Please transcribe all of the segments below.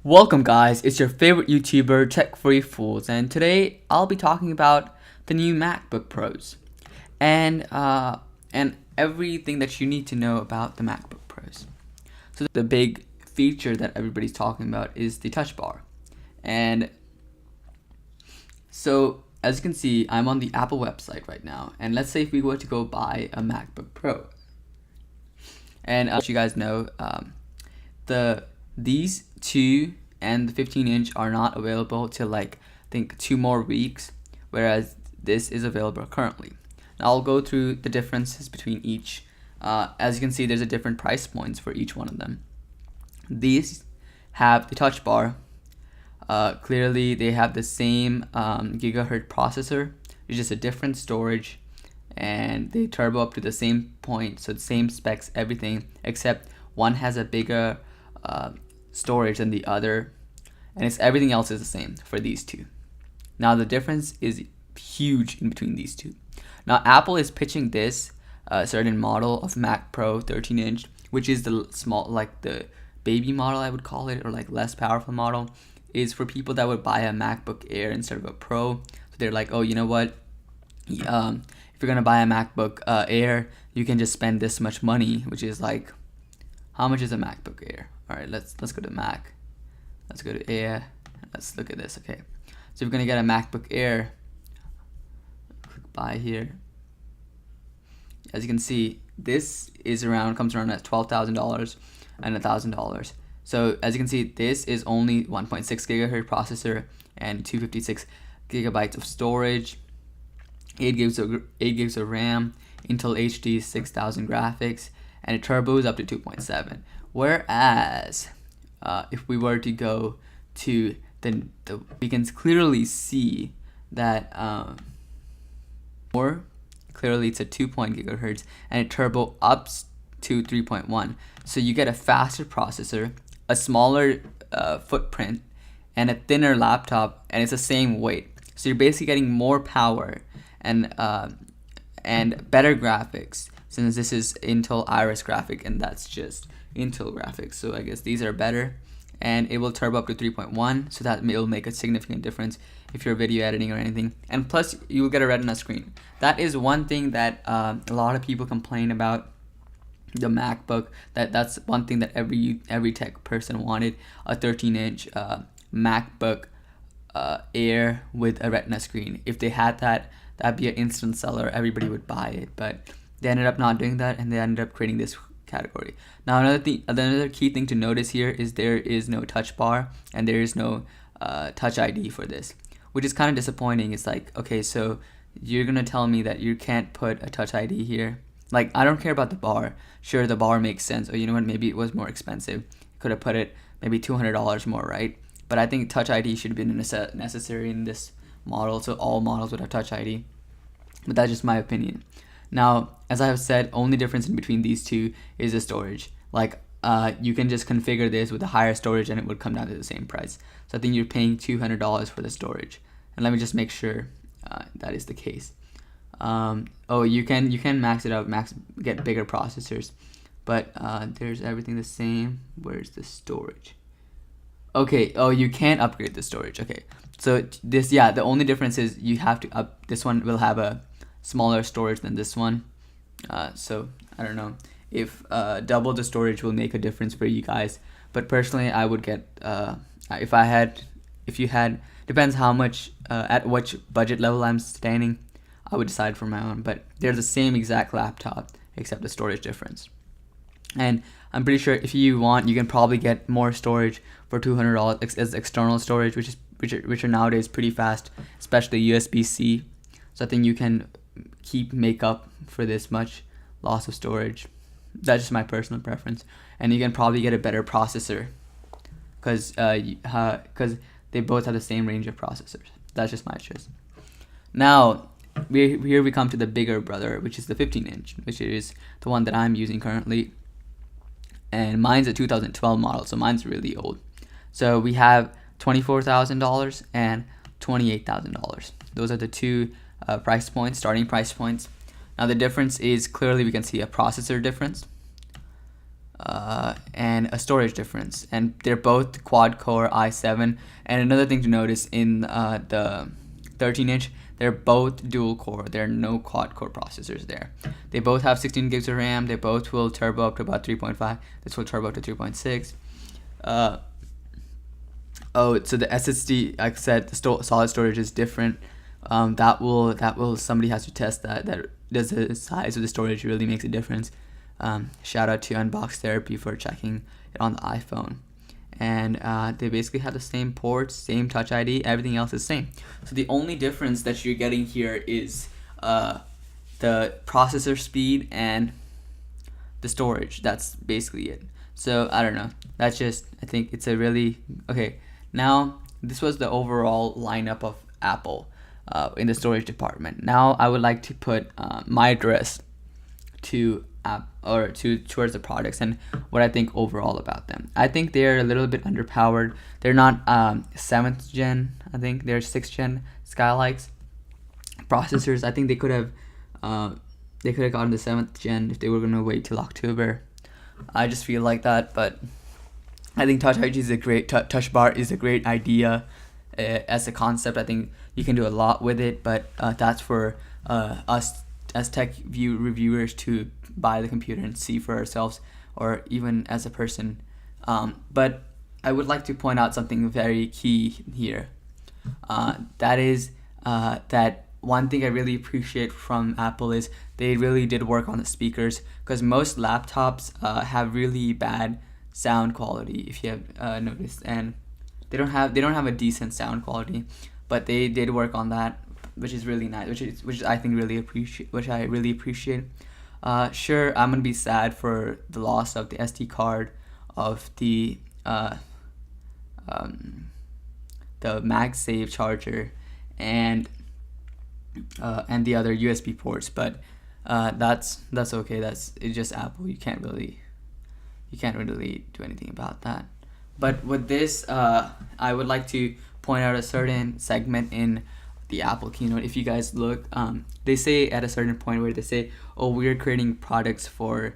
Welcome guys, it's your favorite YouTuber Tech Free Fools, and today I'll be talking about the new MacBook Pros and everything that you need to know about the MacBook Pros. So the big feature that everybody's talking about is the touch bar. And so as you can see, I'm on the Apple website right now, and let's say if we were to go buy a MacBook Pro. And as you guys know, these two and the 15-inch are not available till like I think 2 more weeks, whereas this is available currently. Now I'll go through the differences between each. As you can see, there's a different price points for each one of them. These have the touch bar. Clearly they have the same gigahertz processor. It's just a different storage, and they turbo up to the same point, so the same specs, everything, except one has a bigger storage than the other, and everything else is the same for these two. Now the difference is huge in between these two. Now Apple is pitching this certain model of Mac Pro 13-inch, which is the small, like the baby model I would call it, or like less powerful model, is for people that would buy a MacBook Air instead of a Pro. So they're like, oh, you know what? If you're gonna buy a MacBook Air, you can just spend this much money, which is like, how much is a MacBook Air? All right, let's go to Mac. Let's go to Air. Let's look at this. Okay, so we're gonna get a MacBook Air. Click buy here. As you can see, this comes around at $12,000 and $1,000. So as you can see, this is only 1.6 gigahertz processor and 256 gigabytes of storage, 8 gigs of RAM, Intel HD 6000 graphics, and it turbos up to 2.7. Whereas if we were to go to we can clearly see that more clearly it's a 2.0 gigahertz, and it turbo up to 3.1. So you get a faster processor, a smaller footprint, and a thinner laptop, and it's the same weight. So you're basically getting more power and better graphics, since this is Intel Iris graphic and that's just Intel graphics. So I guess these are better, and it will turbo up to 3.1, so that will make a significant difference if you're video editing or anything. And plus you will get a Retina screen. That is one thing that a lot of people complain about the MacBook. That's one thing that every tech person wanted: a 13-inch MacBook Air with a Retina screen. If they had that, that'd be an instant seller. Everybody would buy it, but they ended up not doing that, and they ended up creating this category. Now another key thing to notice here is there is no touch bar, and there is no touch ID for this, which is kind of disappointing. It's like, okay, so you're gonna tell me that you can't put a touch ID here? Like, I don't care about the bar. Sure, the bar makes sense. Or you know what, maybe it was more expensive. Could have put it maybe $200 more, right? But I think touch ID should have been necessary in this model, so all models would have touch ID. But that's just my opinion. Now, as I have said, only difference in between these two is the storage. Like, you can just configure this with a higher storage and it would come down to the same price. So I think you're paying $200 for the storage. And let me just make sure that is the case. Oh, you can max it out, get bigger processors, but there's everything the same. Where's the storage? Okay, oh, you can't upgrade the storage. Okay, so this, yeah, the only difference is you have to this one will have a smaller storage than this one. So I don't know if double the storage will make a difference for you guys, but personally I would get if you had, depends how much at which budget level I'm standing, I would decide for my own. But they're the same exact laptop except the storage difference. And I'm pretty sure if you want, you can probably get more storage for $200 as external storage, which are nowadays pretty fast, especially USB-C. So I think you can make up for this much loss of storage. That's just my personal preference. And you can probably get a better processor because they both have the same range of processors. That's just my choice. Now here we come to the bigger brother, which is the 15-inch, which is the one that I'm using currently, and mine's a 2012 model, so mine's really old. So we have $24,000 and $28,000. Those are the two price points, starting price points. Now the difference is, clearly we can see a processor difference. and a storage difference, and they're both quad-core i7. And another thing to notice in the 13-inch, they're both dual-core. There are no quad-core processors there. They both have 16 gigs of RAM. They both will turbo up to about 3.5. This will turbo up to 3.6. Oh, so the SSD, like I said, the solid storage is different. That will somebody has to test that. Does the size of the storage really makes a difference? Shout out to Unbox Therapy for checking it on the iPhone. And they basically have the same ports, same Touch ID, everything else is same. So the only difference that you're getting here is the processor speed and the storage. That's basically it. So I don't know. That's just, I think it's a really, okay. Now, this was the overall lineup of Apple in the storage department. Now I would like to put my address to towards the products and what I think overall about them. I think they're a little bit underpowered. They're not 7th gen. I think they're 6th gen Skylakes processors. I think they could have gotten the 7th gen if they were gonna wait till October. I just feel like that, but I think Touch ID is a great Touch Bar is a great idea as a concept. I think you can do a lot with it, but that's for us as tech reviewers to buy the computer and see for ourselves, or even as a person. But I would like to point out something very key here. That is that one thing I really appreciate from Apple is they really did work on the speakers, because most laptops have really bad sound quality, if you have noticed, and they don't have a decent sound quality, but they did work on that, which is really nice, which I think really appreciate. Sure, I'm gonna be sad for the loss of the SD card of the MagSafe charger and the other USB ports, but that's okay. It's just Apple. You can't really do anything about that. But with this, I would like to point out a certain segment in the Apple keynote. If you guys look, they say at a certain point where they say, "Oh, we're creating products for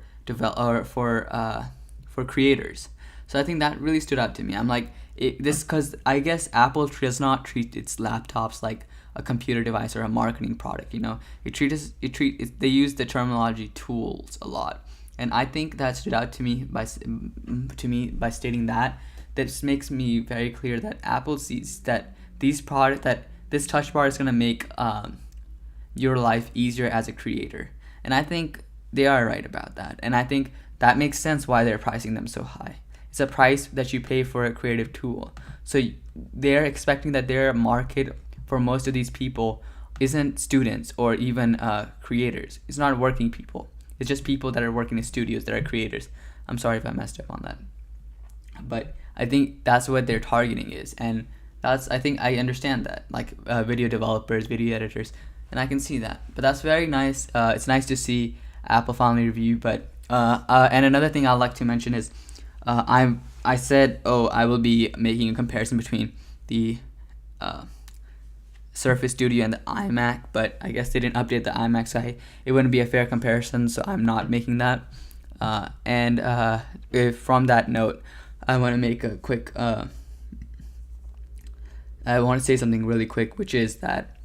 creators." So I think that really stood out to me. I'm like, because I guess Apple does not treat its laptops like a computer device or a marketing product. They use the terminology tools a lot, and I think that stood out to me by stating that. This makes me very clear that Apple sees that this Touch Bar is gonna make your life easier as a creator, and I think they are right about that. And I think that makes sense why they're pricing them so high. It's a price that you pay for a creative tool. So they're expecting that their market for most of these people isn't students or even creators. It's not working people. It's just people that are working in studios that are creators. I'm sorry if I messed up on that, but I think that's what their targeting is, and I think I understand that, like video developers, video editors, and I can see that. But that's very nice. It's nice to see Apple finally review. But and another thing I'd like to mention is I said, I will be making a comparison between the Surface Studio and the iMac, but I guess they didn't update the iMac, so it wouldn't be a fair comparison, so I'm not making that. From that note, I want to make a quick I want to say something really quick, which is that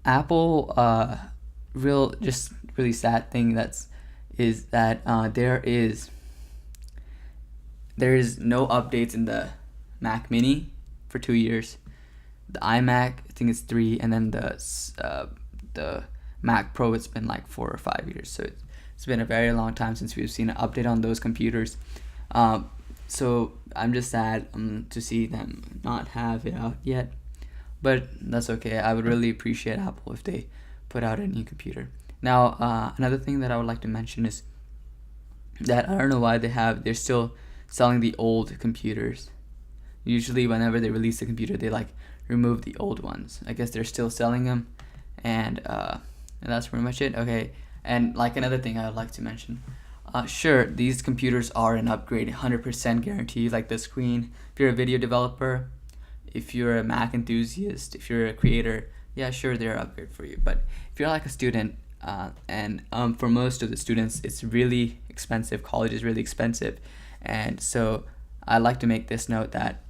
Apple really sad thing is that there is no updates in the Mac Mini for 2 years. The iMac, I think it's 3, and then the Mac Pro, it's been like 4 or 5 years. So it's been a very long time since we've seen an update on those computers. So I'm just sad to see them not have it out yet, but that's okay. I would really appreciate Apple if they put out a new computer. Now, another thing that I would like to mention is that I don't know why they're still selling the old computers. Usually whenever they release a computer, they remove the old ones. I guess they're still selling them, and that's pretty much it. Okay, and another thing I would like to mention. Sure, these computers are an upgrade, 100% guarantee, like the screen. If you're a video developer, if you're a Mac enthusiast, if you're a creator, yeah, sure, they're an upgrade for you. But if you're like a student, and for most of the students, it's really expensive. College is really expensive. And so I like to make this note that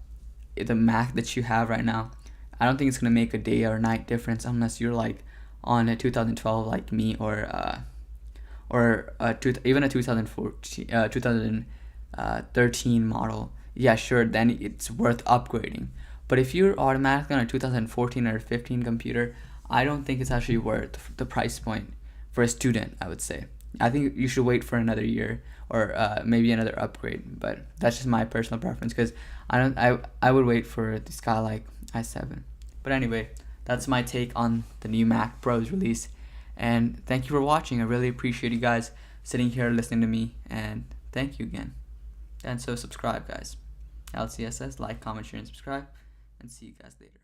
the Mac that you have right now, I don't think it's going to make a day or night difference unless you're like on a 2012 like me, or even a 2014 2013 model. Yeah, sure, then it's worth upgrading. But if you're automatically on a 2014 or 15 computer, I don't think it's actually worth the price point for a student, I would say. I think you should wait for another year, or maybe another upgrade. But that's just my personal preference, because I would wait for the Skylake i7. But anyway, that's my take on the new Mac Pro's release. And thank you for watching. I really appreciate you guys sitting here listening to me. And thank you again. And so subscribe, guys. LCSS, like, comment, share, and subscribe. And see you guys later.